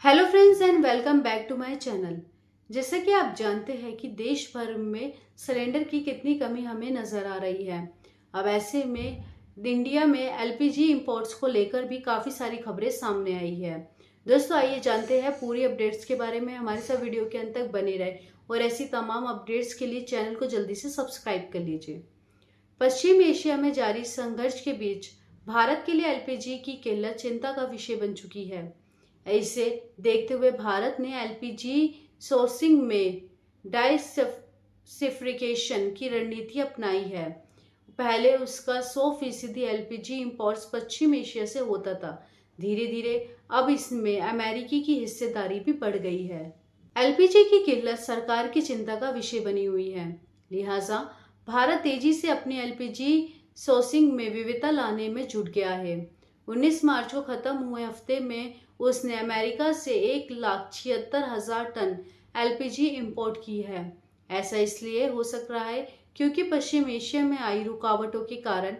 Hello friends and welcome back to my channel. जैसा कि आप जानते हैं कि देश भर में सिलेंडर की कितनी कमी हमें नज़र आ रही है। अब ऐसे में इंडिया में एलपीजी इंपोर्ट्स को लेकर भी काफ़ी सारी खबरें सामने आई है। दोस्तों आइए जानते हैं पूरी अपडेट्स के बारे में। हमारे साथ वीडियो के अंत तक बने रहे और ऐसी तमाम अपडेट्स के लिए चैनल को जल्दी से सब्सक्राइब कर लीजिए। पश्चिम एशिया में जारी संघर्ष के बीच भारत के लिए एलपीजी की किल्लत चिंता का विषय बन चुकी है। इसे देखते हुए भारत ने एलपीजी सोर्सिंग में डाइवर्सिफिकेशन की रणनीति अपनाई है। पहले उसका 100% एलपीजी इंपोर्ट्स पश्चिम एशिया से होता था। धीरे धीरे अब इसमें अमेरिकी की हिस्सेदारी भी बढ़ गई है। एलपीजी की किल्लत सरकार की चिंता का विषय बनी हुई है, लिहाजा भारत तेजी से अपनी एलपीजी सोर्सिंग में विविधता लाने में जुट गया है। 19 मार्च को खत्म हुए हफ्ते में उसने अमेरिका से 1,76,000 टन एलपीजी इंपोर्ट की है। ऐसा इसलिए हो सक रहा है क्योंकि पश्चिम एशिया में आई रुकावटों के कारण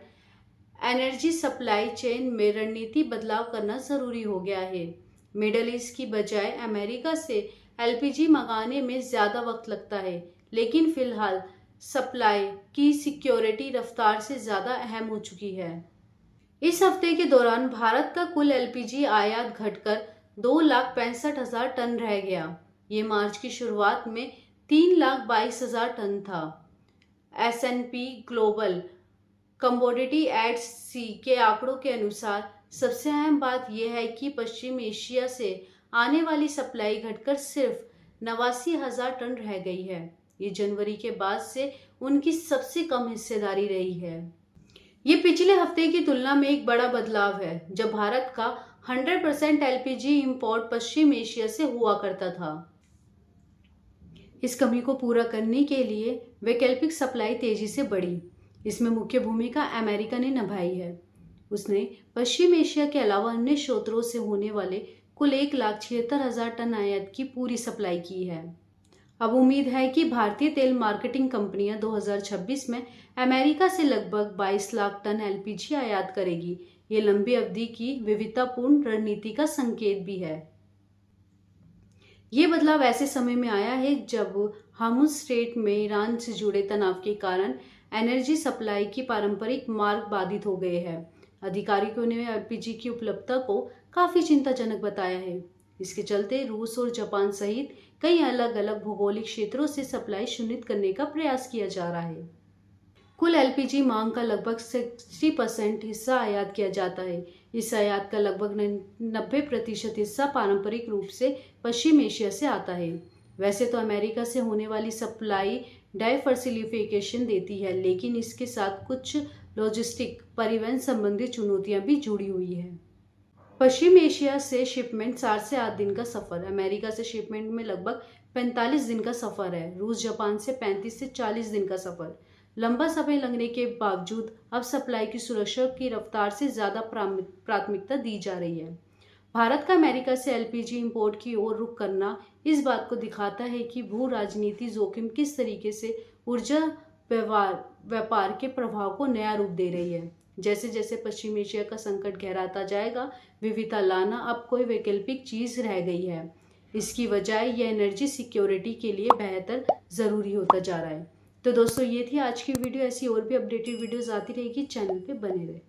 एनर्जी सप्लाई चेन में रणनीति बदलाव करना जरूरी हो गया है। मिडल ईस्ट की बजाय अमेरिका से एलपीजी मंगाने में ज्यादा वक्त लगता है, लेकिन फिलहाल सप्लाई की सिक्योरिटी रफ्तार से ज्यादा अहम हो चुकी है। इस हफ्ते के दौरान भारत का कुल एलपीजी आयात घटकर 2,65,000 टन रह गया। ये मार्च की शुरुआत में 3,22,000 टन था। S&P ग्लोबल कमोडिटी एड्स सी के आंकड़ों के अनुसार सबसे अहम बात यह है कि पश्चिम एशिया से आने वाली सप्लाई घटकर सिर्फ 89,000 टन रह गई है। ये जनवरी के बाद से उनकी सबसे कम हिस्सेदारी रही है। ये पिछले हफ्ते की तुलना में एक बड़ा बदलाव है, जब भारत का 100% एलपीजी इंपोर्ट पश्चिम एशिया से हुआ करता था। इस कमी को पूरा करने के लिए वैकल्पिक सप्लाई तेजी से बढ़ी। इसमें मुख्य भूमिका अमेरिका ने निभाई है। उसने पश्चिम एशिया के अलावा अन्य स्रोतों से होने वाले कुल 1,76,000 टन आयात की पूरी सप्लाई की है। अब उम्मीद है कि भारतीय तेल मार्केटिंग कंपनियां 2026 में अमेरिका से लगभग 22 लाख टन एलपीजी आयात करेगी। ये लंबी अवधि की विविधतापूर्ण रणनीति का संकेत भी है। ये बदलाव ऐसे समय में आया है जब हार्मुज़ स्ट्रेट में ईरान से जुड़े तनाव के कारण एनर्जी सप्लाई की पारंपरिक मार्ग बाधित हो गए हैं। अधिकारियों ने एलपीजी की उपलब्धता को काफी चिंताजनक बताया है। इसके चलते रूस और जापान सहित कई अलग अलग भौगोलिक क्षेत्रों से सप्लाई सुनिश्चित करने का प्रयास किया जा रहा है। कुल एलपीजी मांग का लगभग 60% हिस्सा आयात किया जाता है। इस आयात का लगभग 90% हिस्सा पारंपरिक रूप से पश्चिम एशिया से आता है। वैसे तो अमेरिका से होने वाली सप्लाई डाइवर्सिफिकेशन देती है, लेकिन इसके साथ कुछ लॉजिस्टिक परिवहन संबंधी चुनौतियां भी जुड़ी हुई है। पश्चिम एशिया से शिपमेंट 7 से 8 दिन का सफर, अमेरिका से शिपमेंट में लगभग 45 दिन का सफर है। रूस जापान से 35 से 40 दिन का सफर। लंबा समय लगने के बावजूद अब सप्लाई की सुरक्षा की रफ्तार से ज्यादा प्राथमिकता दी जा रही है। भारत का अमेरिका से एलपीजी इंपोर्ट की ओर रुख करना इस बात को दिखाता है कि भू राजनीति जोखिम किस तरीके से ऊर्जा व्यापार के प्रभाव को नया रूप दे रही है। जैसे जैसे पश्चिम एशिया का संकट गहराता जाएगा, विविधता लाना अब कोई वैकल्पिक चीज रह गई है। इसकी वजह यह एनर्जी सिक्योरिटी के लिए बेहतर जरूरी होता जा रहा है। तो दोस्तों ये थी आज की वीडियो। ऐसी और भी अपडेटेड वीडियोस आती रहेगी, चैनल पे बने रहे।